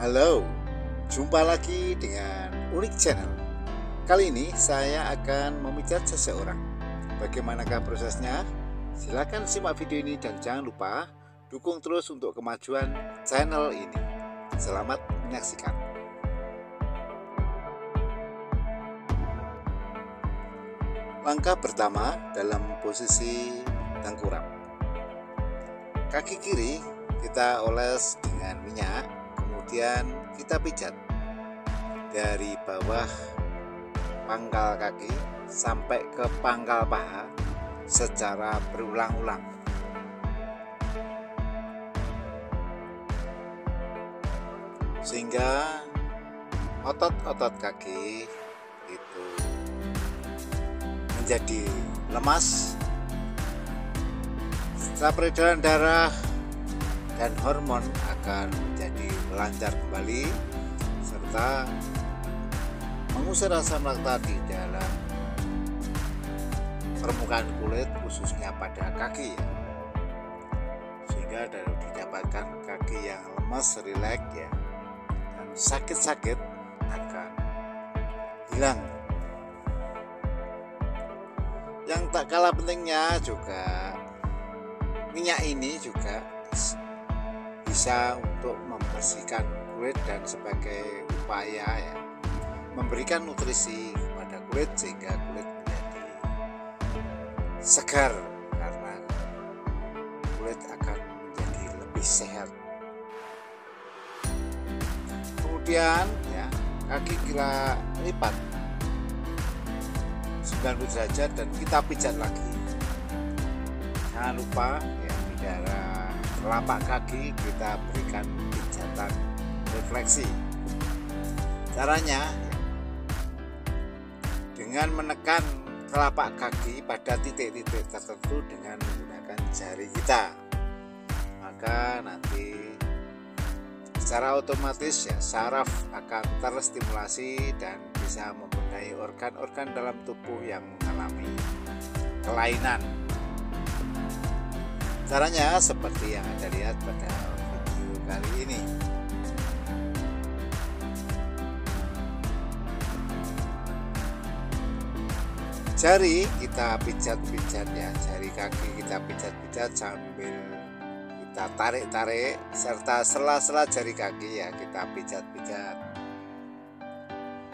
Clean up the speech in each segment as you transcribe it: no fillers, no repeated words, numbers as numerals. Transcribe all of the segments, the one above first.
Halo, jumpa lagi dengan Unik Channel. Kali ini saya akan memijat seseorang. Bagaimanakah prosesnya? Silahkan simak video ini dan jangan lupa dukung terus untuk kemajuan channel ini. Selamat menyaksikan. Langkah pertama dalam posisi tengkurap. Kaki kiri kita oles dengan minyak, kemudian kita pijat dari bawah pangkal kaki sampai ke pangkal paha secara berulang-ulang. Sehingga otot-otot kaki itu menjadi lemas. Setelah peredaran darah dan hormon akan menjadi lancar kembali serta mengusir asam laktat di dalam permukaan kulit khususnya pada kaki, sehingga dapat didapatkan kaki yang lemas, rileks ya, dan sakit-sakit akan hilang. Yang tak kalah pentingnya juga minyak ini juga bisa untuk membersihkan kulit dan sebagai upaya ya memberikan nutrisi kepada kulit sehingga kulit menjadi segar, karena kulit akan menjadi lebih sehat. Kemudian ya kaki kita lipat 90 derajat dan kita pijat lagi. Jangan lupa ya di daerah telapak kaki kita berikan pijatan refleksi. Caranya ya, dengan menekan telapak kaki pada titik-titik tertentu dengan menggunakan jari kita, maka nanti secara otomatis ya saraf akan terstimulasi dan bisa membenahi organ-organ dalam tubuh yang mengalami kelainan. Caranya seperti yang Anda lihat pada video kali ini. Jari kita pijat-pijat ya, jari kaki kita pijat-pijat sambil kita tarik-tarik, serta sela-sela jari kaki ya kita pijat-pijat.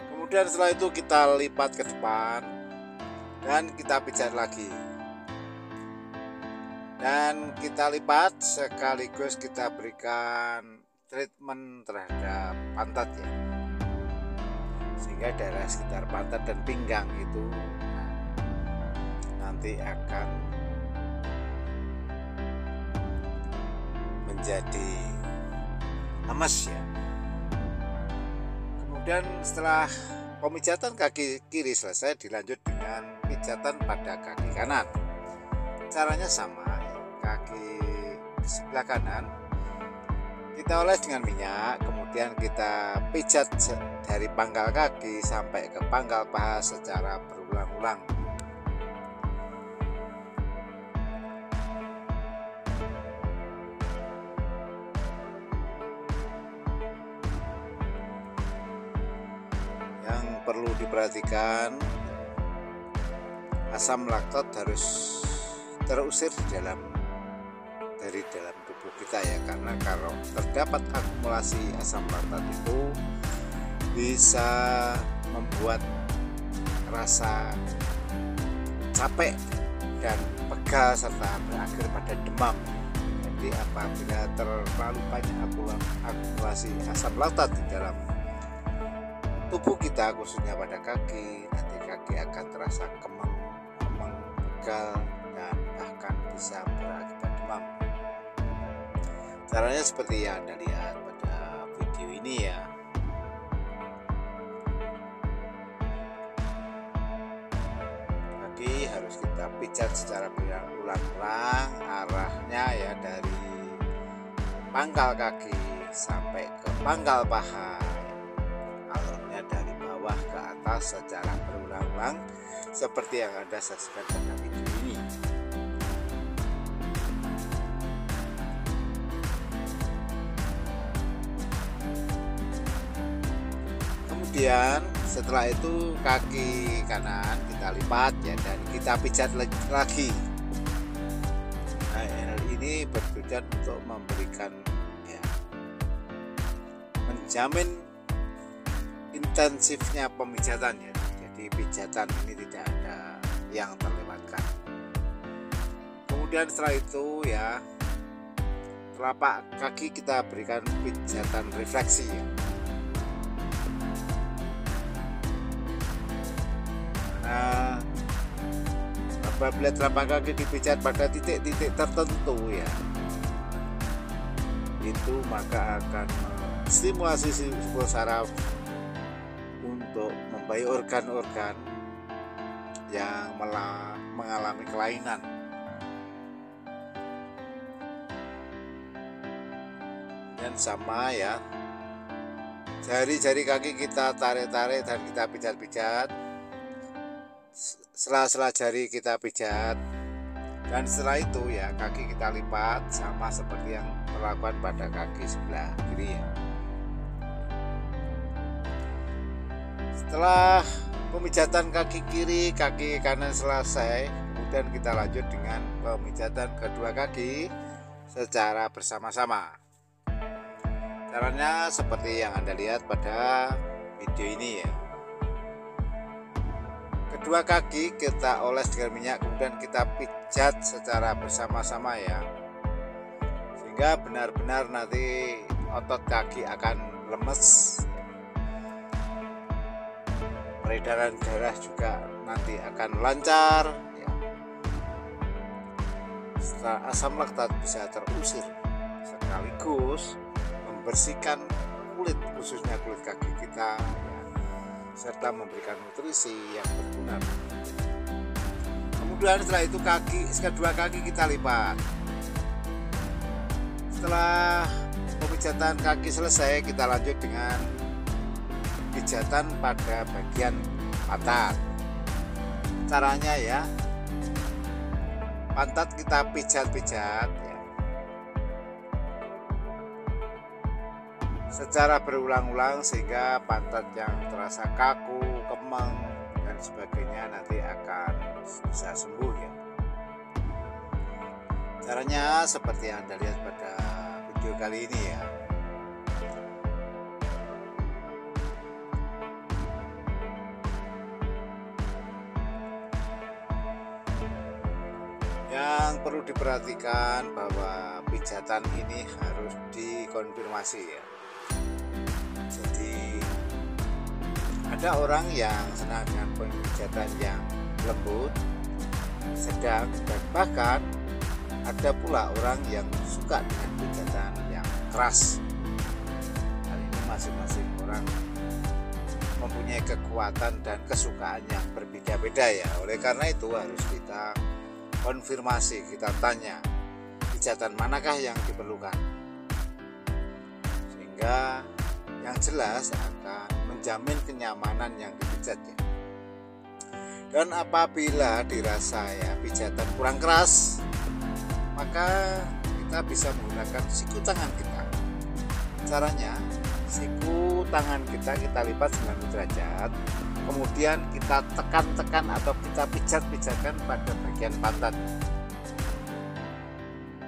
Kemudian setelah itu kita lipat ke depan dan kita pijat lagi. Dan kita lipat sekaligus kita berikan treatment terhadap pantat ya, sehingga daerah sekitar pantat dan pinggang itu nanti akan menjadi lemas ya. Kemudian setelah pemijatan kaki kiri selesai, dilanjut dengan pijatan pada kaki kanan. Caranya sama, kaki sebelah kanan kita oles dengan minyak, kemudian kita pijat dari pangkal kaki sampai ke pangkal paha secara berulang-ulang. Yang perlu diperhatikan, asam laktat harus terusir dari dalam tubuh kita ya, karena kalau terdapat akumulasi asam laktat itu bisa membuat rasa capek dan pegal serta berakhir pada demam. Jadi apabila terlalu banyak akumulasi asam laktat di dalam tubuh kita khususnya pada kaki, nanti kaki akan terasa kemeng, pegal, dan bahkan bisa berakibat demam. Caranya seperti yang Anda lihat pada video ini ya. Kaki harus kita pijat secara berulang-ulang, arahnya ya dari pangkal kaki sampai ke pangkal paha, alurnya dari bawah ke atas secara berulang-ulang seperti yang Anda saksikan pada video ini. Kemudian setelah itu kaki kanan kita lipat ya, dan kita pijat lagi. Nah, ini bertujuan untuk memberikan ya, menjamin intensifnya pemijatan ya. Jadi pijatan ini tidak ada yang terlewatkan. Kemudian setelah itu ya, telapak kaki kita berikan pijatan refleksi ya. Nah, apabila telapak kaki dipijat pada titik-titik tertentu ya, itu maka akan stimulasi simpul saraf untuk membaik organ-organ yang mengalami kelainan. Dan sama ya, jari-jari kaki kita tarik-tarik dan kita pijat-pijat, sela-sela jari kita pijat, dan setelah itu ya kaki kita lipat sama seperti yang terlakukan pada kaki sebelah kiri ya. Setelah pemijatan kaki kiri, kaki kanan selesai, kemudian kita lanjut dengan pemijatan kedua kaki secara bersama-sama. Caranya seperti yang Anda lihat pada video ini ya. Kedua kaki kita oles dengan minyak, kemudian kita pijat secara bersama-sama ya, sehingga benar-benar nanti otot kaki akan lemes, peredaran darah juga nanti akan lancar ya. Setelah asam laktat bisa terusir, sekaligus membersihkan kulit, khususnya kulit kaki kita ya, serta memberikan nutrisi yang berguna. Kemudian setelah itu kedua kaki kita lipat. Setelah pemijatan kaki selesai, kita lanjut dengan pijatan pada bagian pantat. Caranya ya, pantat kita pijat-pijat ya, secara berulang-ulang sehingga pantat yang terasa kaku, kemang dan sebagainya nanti akan bisa sembuh ya. Caranya seperti yang Anda lihat pada video kali ini ya. Yang perlu diperhatikan bahwa pijatan ini harus dikonfirmasi ya. Jadi ada orang yang senang dengan pemijatan yang lembut, sedang, dan bahkan ada pula orang yang suka dengan pijatan yang keras. Hal ini masing-masing orang mempunyai kekuatan dan kesukaan yang berbeda-beda ya. Oleh karena itu harus kita konfirmasi, kita tanya pijatan manakah yang diperlukan, sehingga yang jelas akan menjamin kenyamanan yang dipijatnya. Dan apabila dirasa ya pijatan kurang keras, maka kita bisa menggunakan siku tangan kita. Caranya, siku tangan kita lipat 90 derajat, kemudian kita tekan-tekan atau kita pijat-pijatkan pada bagian pantat.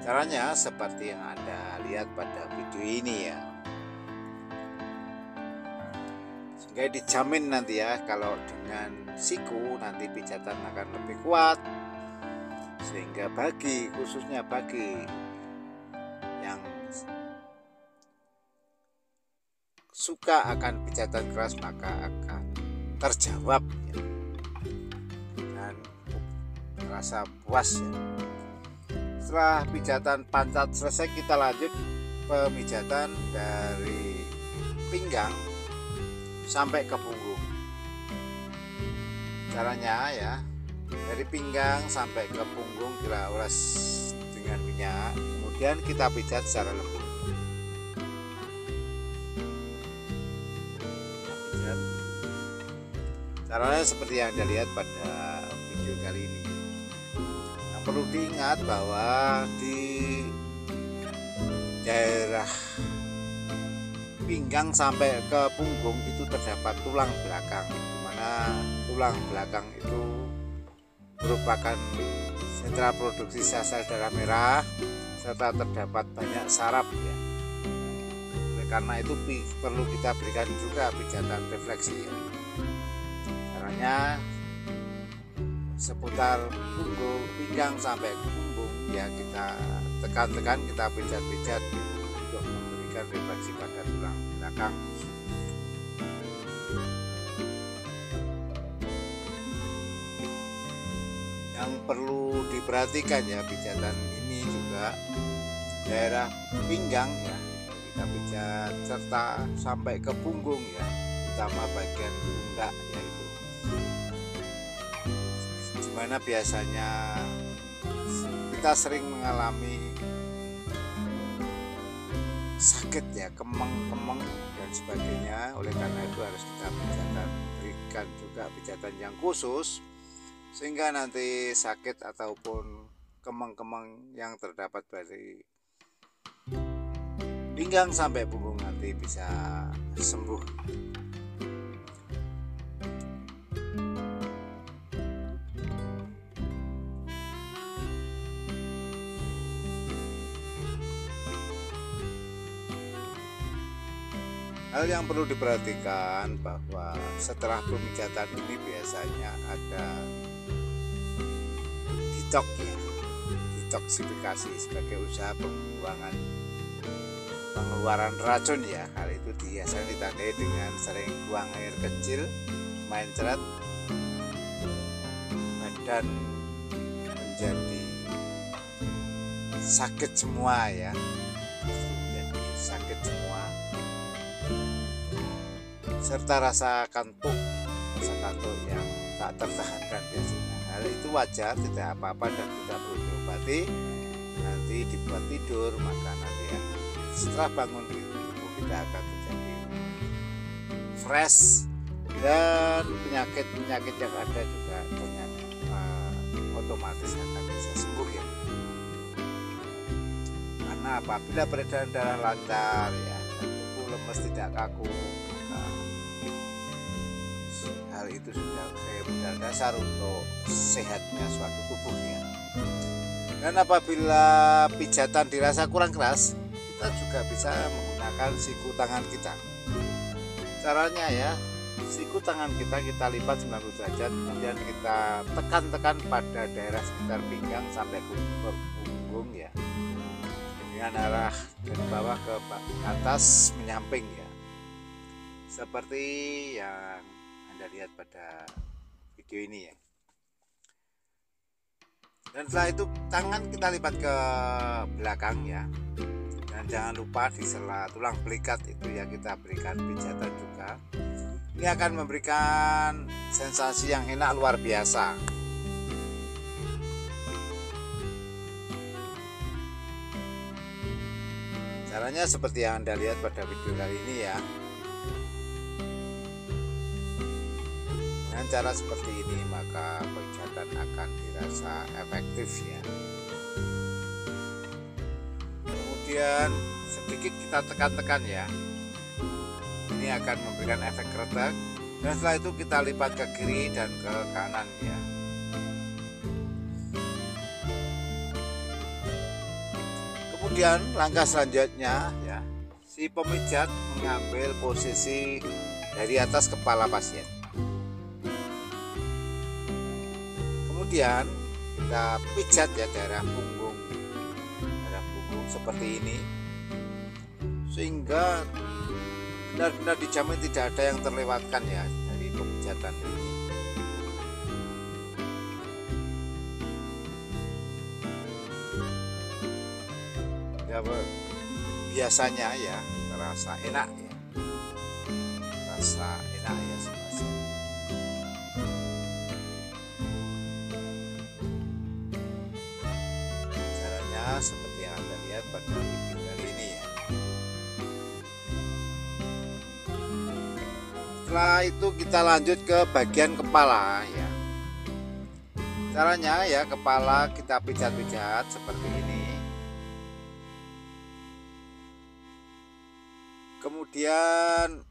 Caranya seperti yang Anda lihat pada video ini ya. Sehingga dijamin nanti ya, kalau dengan siku nanti pijatan akan lebih kuat, sehingga khususnya bagi yang suka akan pijatan keras maka akan terjawab ya, dan merasa puas ya. Setelah pijatan pantat selesai, kita lanjut pemijatan dari pinggang sampai ke punggung. Caranya ya, dari pinggang sampai ke punggung kita oles dengan minyak, kemudian kita pijat secara lembut. Caranya seperti yang Anda lihat pada video kali ini. Yang perlu diingat bahwa di daerah pinggang sampai ke punggung itu terdapat tulang belakang, di mana tulang belakang itu merupakan sentra produksi sel darah merah serta terdapat banyak saraf ya. Oleh karena itu perlu kita berikan juga pijatan refleksi ya. Caranya seputar punggung, pinggang sampai ke punggung ya, kita tekan-tekan, kita pijat-pijat untuk memberikan refleksi pada tulang belakang. Yang perlu diperhatikan ya, pijatan ini juga daerah pinggang ya, kita pijat serta sampai ke punggung ya, utama bagian pundak yaitu dimana biasanya kita sering mengalami sakit ya, kemeng-kemeng dan sebagainya. Oleh karena itu harus kita berikan juga pijatan yang khusus sehingga nanti sakit ataupun kemeng-kemeng yang terdapat dari pinggang sampai punggung nanti bisa sembuh. Hal yang perlu diperhatikan bahwa setelah pemijatan ini biasanya ada detox ya, detoksifikasi sebagai usaha pengeluaran racun ya. Hal itu biasanya ditandai dengan sering buang air kecil, main ceret, badan menjadi sakit semua ya, menjadi sakit semua, serta rasa kantuk yang tak tertahankan biasanya. Hal itu wajar, tidak apa-apa dan tidak perlu diobati. Nanti dibuat tidur, maka nanti setelah bangun tubuh kita akan menjadi fresh dan penyakit yang ada juga otomatis akan bisa sembuh ya. Karena apabila peredaran darah lancar ya, dan tubuh lemes tidak kaku, hal itu sudah modal dasar untuk sehatnya suatu tubuh ya. Dan apabila pijatan dirasa kurang keras, kita juga bisa menggunakan siku tangan kita. Caranya ya, siku tangan kita lipat 90 derajat, kemudian kita tekan-tekan pada daerah sekitar pinggang sampai ke punggung ya, dengan arah dari bawah ke atas menyamping ya, seperti yang Anda lihat pada video ini ya. Dan setelah itu tangan kita lipat ke belakang ya, dan jangan lupa di sela tulang belikat itu ya kita berikan pijatan juga. Ini akan memberikan sensasi yang enak luar biasa. Caranya seperti yang Anda lihat pada video kali ini ya. Dengan cara seperti ini maka pijatan akan dirasa efektif ya. Kemudian sedikit kita tekan-tekan ya, ini akan memberikan efek kretek. Dan setelah itu kita lipat ke kiri dan ke kanan ya. Kemudian langkah selanjutnya ya, si pemijat mengambil posisi dari atas kepala pasien. Kemudian kita pijat ya daerah punggung seperti ini, sehingga benar-benar dijamin tidak ada yang terlewatkan ya dari pemijatan ini. Ya, biasanya ya terasa enak ya, rasa enak ya sebenarnya. Caranya seperti yang Anda lihat pada video kali ini ya. Setelah itu kita lanjut ke bagian kepala ya. Caranya ya, kepala kita pijat-pijat seperti ini. Kemudian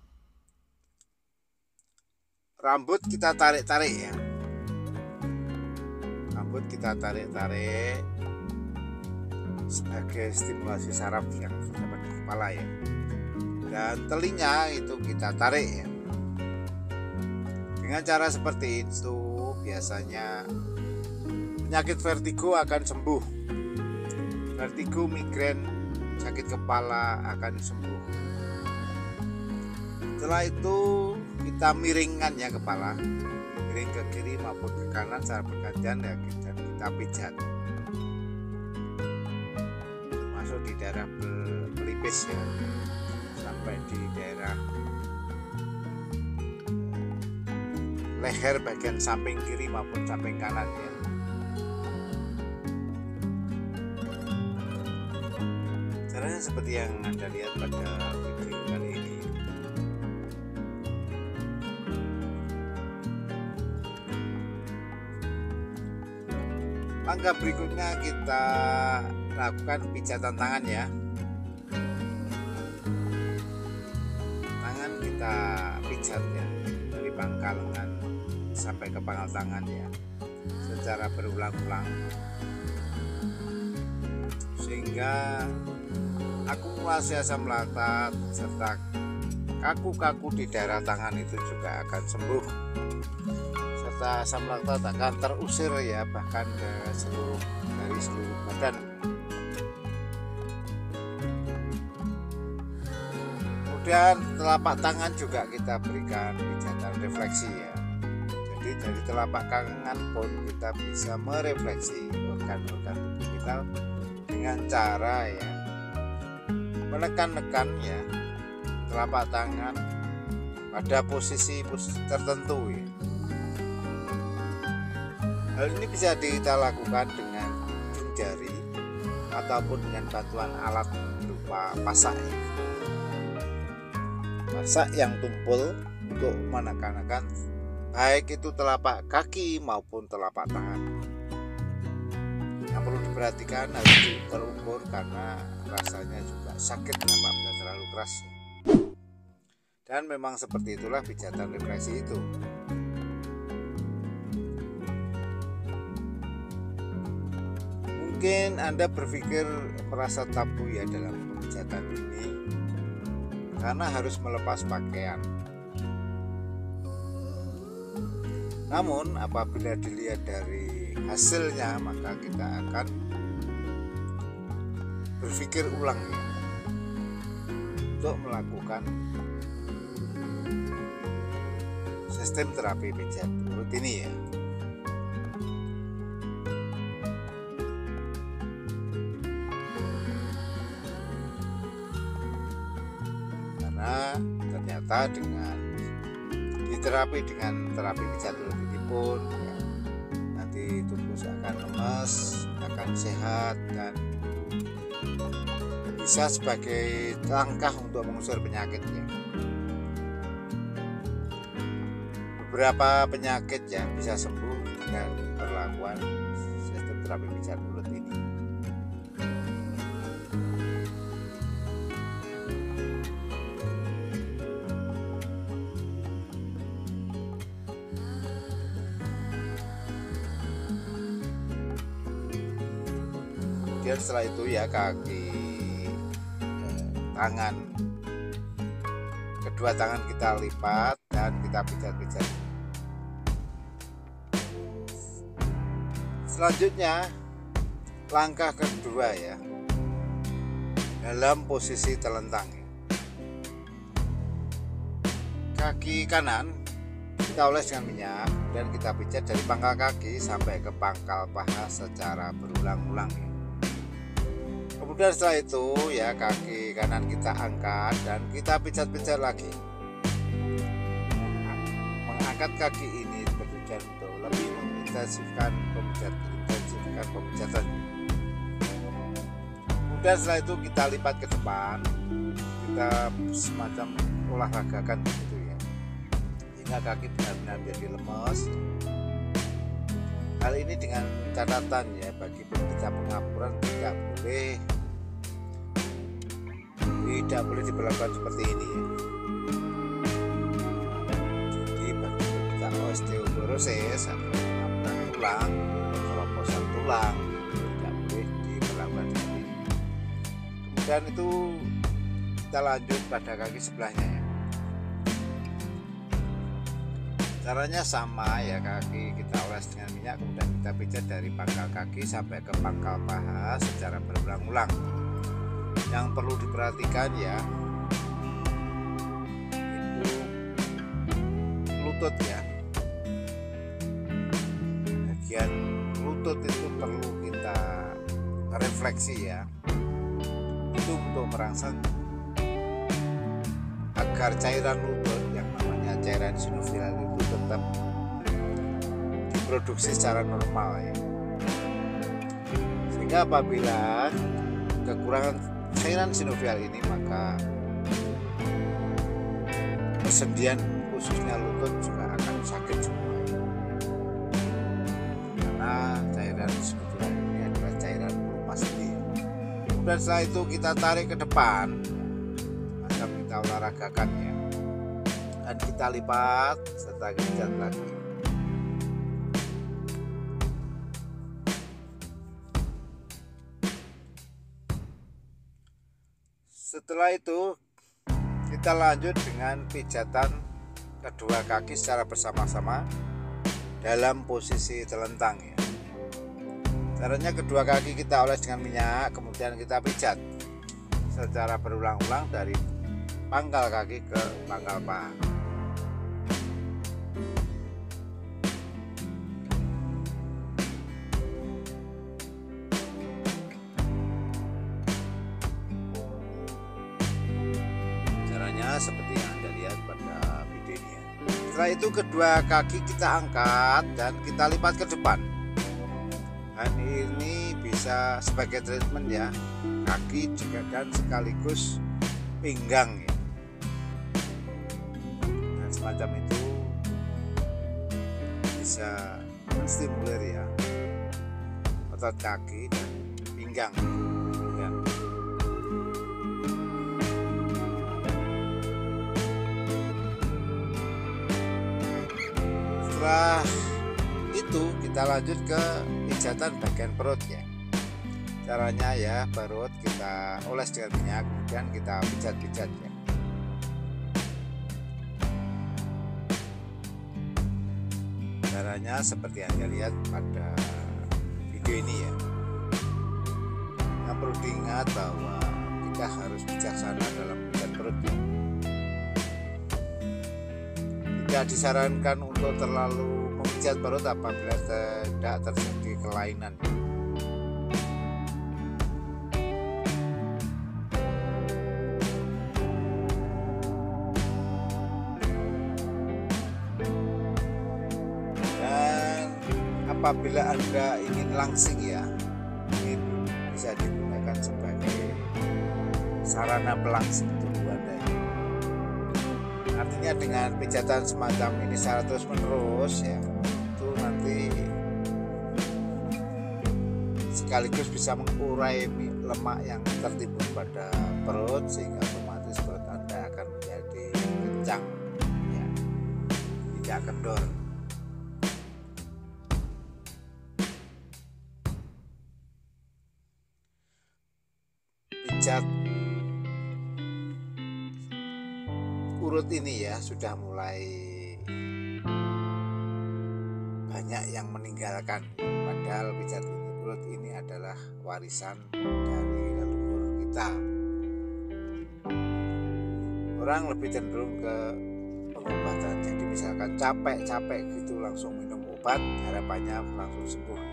rambut kita tarik-tarik ya. Rambut kita tarik-tarik sebagai stimulasi saraf yang terdapat di kepala ya. Dan telinga itu kita tarik ya. Dengan cara seperti itu biasanya penyakit vertigo akan sembuh. Vertigo, migrain, sakit kepala akan sembuh. Setelah itu kita miringkan ya kepala, miring ke kiri maupun ke kanan secara bergantian ya, dan kita pijat masuk di daerah pelipis ya, sampai di daerah leher bagian samping kiri maupun samping kanan ya. Caranya seperti yang Anda lihat pada video kali ini. Langkah berikutnya kita lakukan pijatan tangan ya. Tangan kita pijat ya, dari pangkal lengan sampai ke pangkal tangan ya, secara berulang-ulang sehingga akumulasi asam laktat serta kaku-kaku di daerah tangan itu juga akan sembuh, serta asam laktat akan terusir ya, bahkan ke seluruh badan. Kemudian telapak tangan juga kita berikan pijatan refleksi ya. Jadi dari telapak tangan pun kita bisa merefleksi organ-organ tubuh kita dengan cara ya menekan-nekan ya telapak tangan pada posisi tertentu ya. Hal ini bisa kita lakukan dengan ujung jari ataupun dengan bantuan alat berupa pasak ya. Pasak yang tumpul untuk menekan-nekan baik itu telapak kaki maupun telapak tangan. Yang perlu diperhatikan harus terukur karena rasanya juga sakit apabila terlalu keras. Dan memang seperti itulah pijatan refleksi itu. Mungkin Anda berpikir merasa tabu ya dalam pijatan ini karena harus melepas pakaian. Namun apabila dilihat dari hasilnya maka kita akan berpikir ulang ya, untuk melakukan sistem terapi pijat perut ini ya. Karena ternyata dengan diterapi dengan terapi pijat perut ini pun ya, nanti tubuh akan lemas, akan sehat, dan bisa sebagai langkah untuk mengusir penyakitnya. Beberapa penyakit yang bisa sembuh dengan perlakuan sistem terapi pijat perut ini. Kemudian setelah itu ya kaki, tangan, kedua tangan kita lipat dan kita pijat-pijat. Selanjutnya langkah kedua ya, dalam posisi telentang ya. Kaki kanan kita oles dengan minyak dan kita pijat dari pangkal kaki sampai ke pangkal paha secara berulang-ulang ya. Kemudian setelah itu ya kaki kanan kita angkat dan kita pijat-pijat lagi. Mengangkat kaki ini bertujuan untuk lebih mengintensifkan pemijatan. Kemudian setelah itu kita lipat ke depan, kita semacam olahragakan begitu ya, hingga kaki benar-benar menjadi lemas. Hal ini dengan catatan ya, bagi penderita pengapuran tidak boleh tidak boleh diperlakukan seperti ini ya. Jadi bagi kita osteoporosis atau penambahan tulang, keropos tulang tidak boleh diperlakukan seperti ini. Kemudian itu kita lanjut pada kaki sebelahnya ya. Caranya sama ya, kaki kita oles dengan minyak, kemudian kita pijat dari pangkal kaki sampai ke pangkal paha secara berulang-ulang. Yang perlu diperhatikan ya, itu lutut ya. Bagian lutut itu perlu kita refleksi ya. Itu untuk merangsang agar cairan lutut yang namanya cairan sinovial itu tetap diproduksi secara normal ya. Sehingga apabila kekurangan cairan sinovial ini, maka persendian khususnya lutut juga akan sakit semua ya. Karena cairan sinovial ini adalah cairan pelumas sendi. Kemudian setelah itu kita tarik ke depan, maka kita olahragakan ya, dan kita lipat serta pijat lagi. Setelah itu kita lanjut dengan pijatan kedua kaki secara bersama-sama dalam posisi telentang ya. Caranya kedua kaki kita oles dengan minyak, kemudian kita pijat secara berulang-ulang dari pangkal kaki ke pangkal paha. Seperti yang Anda lihat pada video ini ya. Setelah itu kedua kaki kita angkat dan kita lipat ke depan, dan ini bisa sebagai treatment ya, kaki juga dan sekaligus pinggang ya. Dan semacam itu bisa menstimulir ya otot kaki dan pinggang. Setelah itu kita lanjut ke pijatan bagian perut ya. Caranya ya, perut kita oles dengan minyak, kemudian kita pijat-pijat ya. Caranya seperti yang Anda lihat pada video ini ya. Yang perlu diingat bahwa kita harus bijaksana dalam pijat perut ya. Tidak disarankan untuk terlalu memijat perut apabila tidak terjadi kelainan. Dan apabila Anda ingin langsing ya, ini bisa digunakan sebagai sarana pelangsing tubuh Anda ya. Artinya dengan pijatan semacam ini secara terus menerus ya, itu nanti sekaligus bisa mengurai lemak yang tertimbun pada perut, sehingga otomatis perut Anda akan menjadi kencang ya, tidak kendor. Pijat urut ini ya sudah mulai banyak yang meninggalkan, padahal pijat urut ini adalah warisan dari leluhur kita. Orang lebih cenderung ke pengobatan, jadi misalkan capek gitu langsung minum obat, harapannya langsung sembuh ya.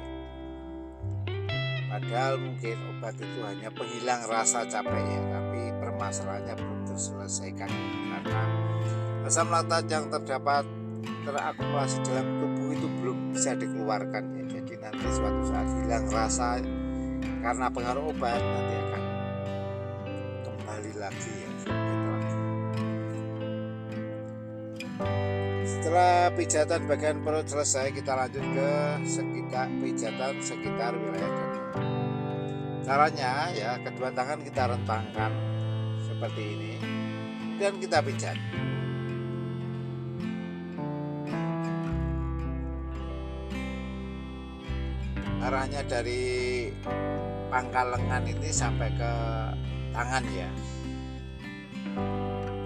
Padahal mungkin obat itu hanya penghilang rasa capek ya, tapi permasalahannya belum terselesaikan karena asam laktat yang terakumulasi dalam tubuh itu belum bisa dikeluarkan ya. Jadi nanti suatu saat hilang rasa karena pengaruh obat, nanti akan kembali lagi ya, sakit lagi. Setelah pijatan bagian perut selesai, kita lanjut ke pijatan sekitar wilayah dada. Caranya ya, kedua tangan kita rentangkan seperti ini dan kita pijat. Arahnya dari pangkal lengan ini sampai ke tangan ya,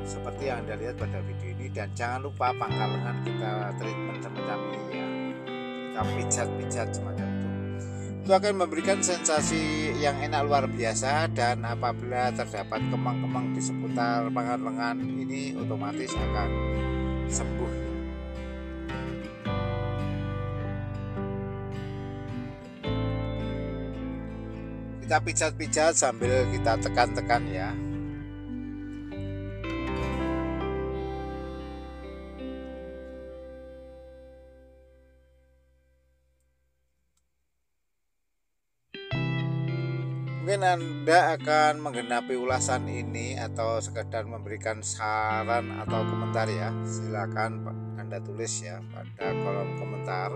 seperti yang Anda lihat pada video ini. Dan jangan lupa pangkal lengan kita treatment semacam ini ya, kita pijat-pijat semacam itu. Itu akan memberikan sensasi yang enak luar biasa. Dan apabila terdapat kemang-kemang di seputar pangkal lengan ini, otomatis akan sembuh. Kita pijat-pijat sambil kita tekan-tekan ya. Mungkin Anda akan menggenapi ulasan ini atau sekedar memberikan saran atau komentar ya. Silakan Anda tulis ya pada kolom komentar.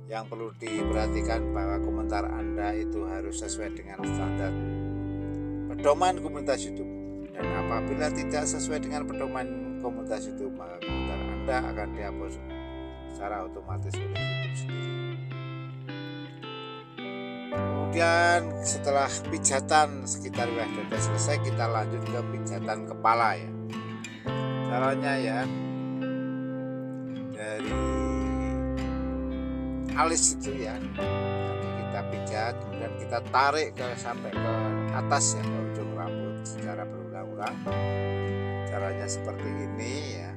Yang perlu diperhatikan bahwa komentar Anda itu harus sesuai dengan standar pedoman komunitas YouTube. Dan apabila tidak sesuai dengan pedoman komunitas YouTube, maka komentar Anda akan dihapus secara otomatis oleh YouTube sendiri. Kemudian setelah pijatan sekitar wilayah dada selesai, kita lanjut ke pijatan kepala ya. Caranya ya, dari alis itu ya, nanti kita pijat, kemudian kita tarik sampai ke atas ya, ke ujung rambut secara berulang-ulang. Caranya seperti ini ya.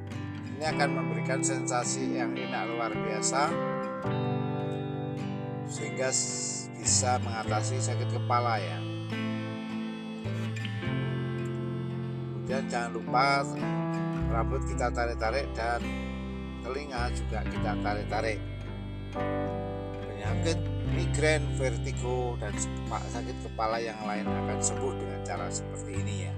Ini akan memberikan sensasi yang enak luar biasa, sehingga bisa mengatasi sakit kepala ya. Kemudian jangan lupa rambut kita tarik-tarik dan telinga juga kita tarik-tarik. Penyakit migrain, vertigo, dan sakit kepala yang lain akan sembuh dengan cara seperti ini ya.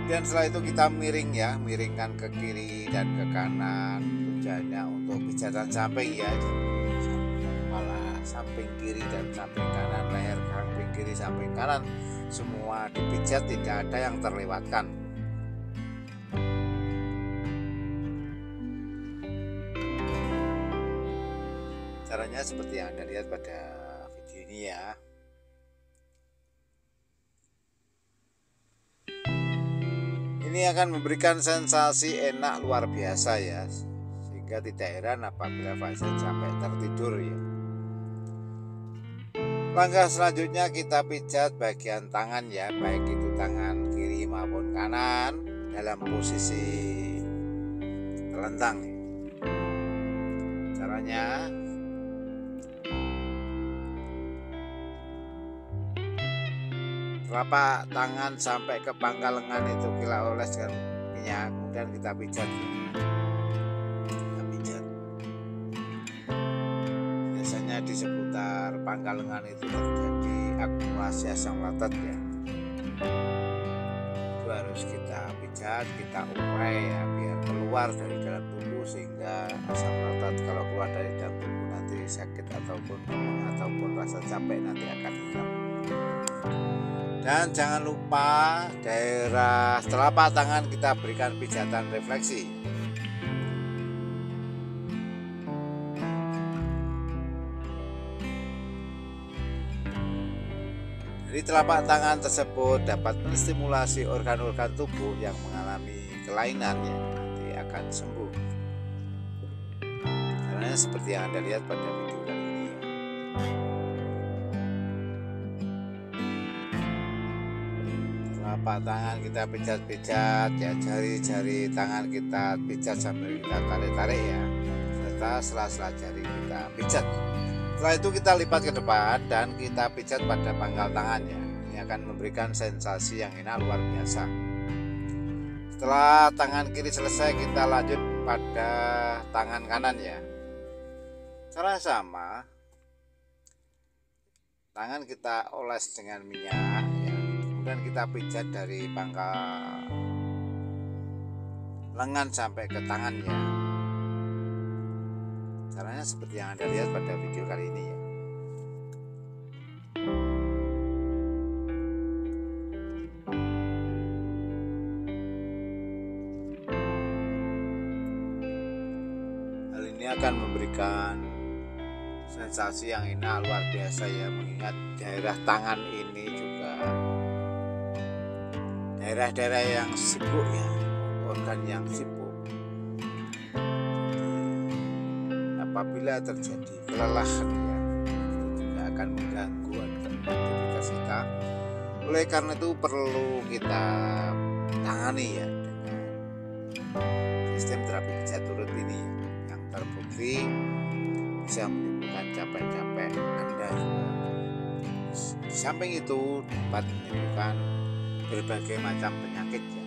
Kemudian setelah itu kita miring ya, miringkan ke kiri dan ke kanan. Tujuannya untuk pijatan samping ya, kepala samping kiri dan samping kanan, leher samping kiri samping kanan, semua dipijat, tidak ada yang terlewatkan. Caranya seperti yang Anda lihat pada video ini ya. Ini akan memberikan sensasi enak luar biasa ya, sehingga tidak heran apabila pasien sampai tertidur ya. Langkah selanjutnya kita pijat bagian tangan ya, baik itu tangan kiri maupun kanan dalam posisi telentang. Caranya telapak tangan sampai ke pangkal lengan itu kita oles dengan minyak, kemudian kita pijat. Biasanya di seputar pangkal lengan itu terjadi akumulasi asam laktat ya. Itu harus kita pijat, kita urai ya, biar keluar dari dalam tubuh, sehingga asam laktat kalau keluar dari dalam tubuh nanti sakit ataupun ataupun rasa capek nanti akan hilang. Dan jangan lupa daerah telapak tangan kita berikan pijatan refleksi. Dari telapak tangan tersebut dapat menstimulasi organ-organ tubuh yang mengalami kelainan yang nanti akan sembuh. Caranya seperti yang Anda lihat pada video kali ini ya. Telapak tangan kita pijat-pijat ya, jari-jari tangan kita pijat sambil kita tarik-tarik ya, serta sela-sela jari kita pijat. Setelah itu kita lipat ke depan dan kita pijat pada pangkal tangan ya. Ini akan memberikan sensasi yang enak luar biasa. Setelah tangan kiri selesai, kita lanjut pada tangan kanan ya. Cara sama, tangan kita oles dengan minyak ya. Kemudian kita pijat dari pangkal lengan sampai ke tangan ya. Caranya Caranya seperti yang Anda lihat pada video kali ini ya. Hal ini akan memberikan sensasi yang enak luar biasa ya, mengingat daerah tangan ini juga daerah-daerah yang sibuk ya, organ yang sibuk. Apabila terjadi kelelahan ya, itu juga akan mengganggu aktivitas kita. Oleh karena itu perlu kita tangani ya dengan sistem terapi pijat turut ini ya, yang terbukti bisa menyembuhkan capek-capek Anda juga. Di samping itu dapat menyembuhkan berbagai macam penyakit ya.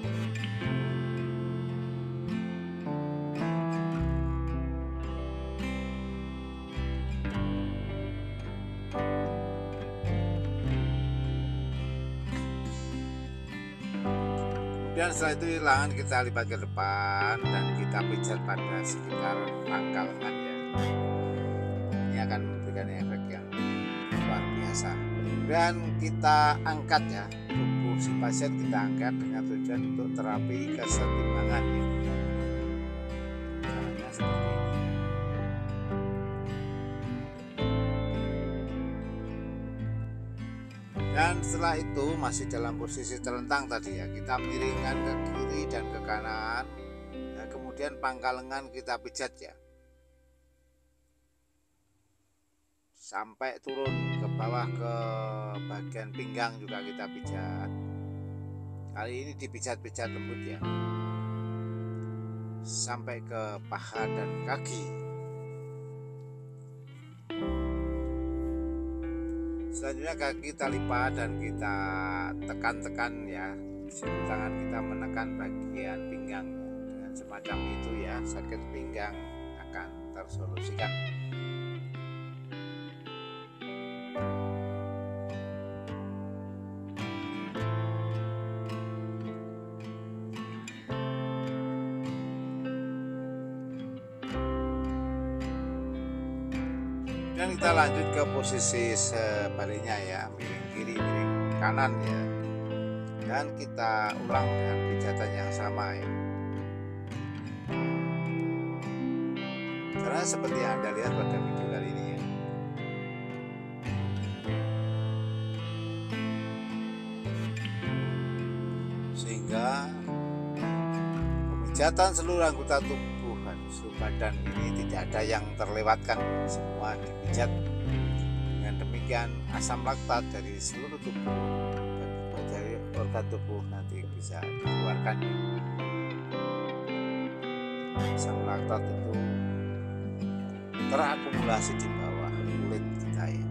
Kemudian setelah itu lengan kita lipat ke depan dan kita pijat pada sekitar pangkal lengan ya. Ini akan memberikan efek yang luar biasa. Kemudian kita angkat ya, tubuh si pasien kita angkat dengan tujuan untuk terapi kesetimbangan ya. Caranya seperti ini. Dan setelah itu masih dalam posisi terlentang tadi ya, kita miringkan ke kiri dan ke kanan ya, kemudian pangkal lengan kita pijat ya sampai turun ke bawah ke bagian pinggang juga kita pijat. Kali ini dipijat-pijat lembut ya sampai ke paha dan kaki. Selanjutnya kaki kita lipat dan kita tekan-tekan ya, siku tangan kita menekan bagian pinggang ya. Dengan semacam itu ya, sakit pinggang akan tersolusikan. Dan kita lanjut ke posisi sebaliknya ya, miring kiri miring kanan ya, dan kita ulang dengan pijatan yang sama ya. Caranya seperti yang Anda lihat pada video kali ini ya. Sehingga pemijatan seluruh anggota tubuh seluruh badan ini tidak ada yang terlewatkan, semua dipijat. Dengan demikian asam laktat dari seluruh tubuh, dari organ tubuh nanti bisa dikeluarkan. Asam laktat itu terakumulasi di bawah kulit kita ya.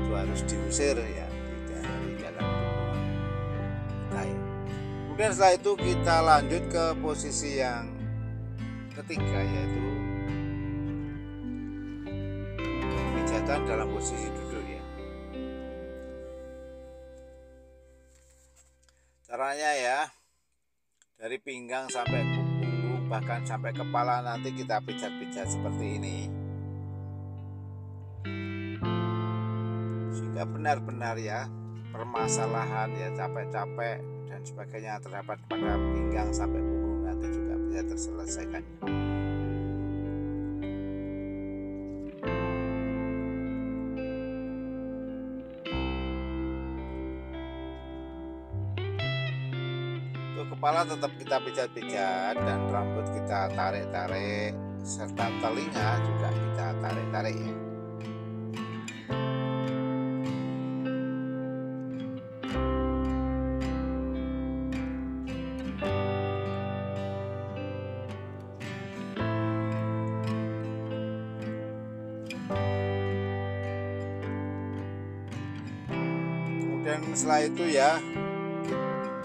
Itu harus diusir ya dari dalam tubuh kita ya. Kemudian setelah itu kita lanjut ke posisi yang ketiga, yaitu pijatan dalam posisi duduk ya. Caranya ya, dari pinggang sampai ke punggung bahkan sampai kepala nanti kita pijat-pijat seperti ini, sehingga benar-benar ya permasalahan ya, capek-capek dan sebagainya terdapat pada pinggang sampai punggung nanti juga bisa terselesaikan. Untuk kepala tetap kita pijat-pijat dan rambut kita tarik-tarik, serta telinga juga kita tarik-tarik ya. Dan setelah itu ya,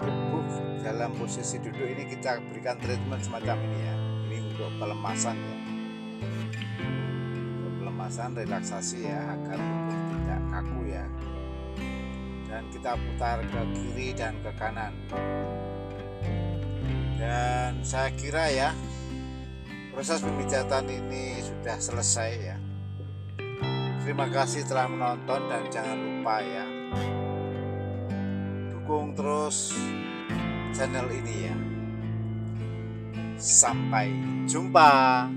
tubuh dalam posisi duduk ini kita berikan treatment semacam ini ya. Ini untuk pelemasan ya, untuk pelemasan, relaksasi ya, agar tubuh tidak kaku ya. Dan kita putar ke kiri dan ke kanan. Dan saya kira ya, proses pemijatan ini sudah selesai ya. Terima kasih telah menonton dan jangan lupa ya, dukung terus channel ini ya. Sampai jumpa.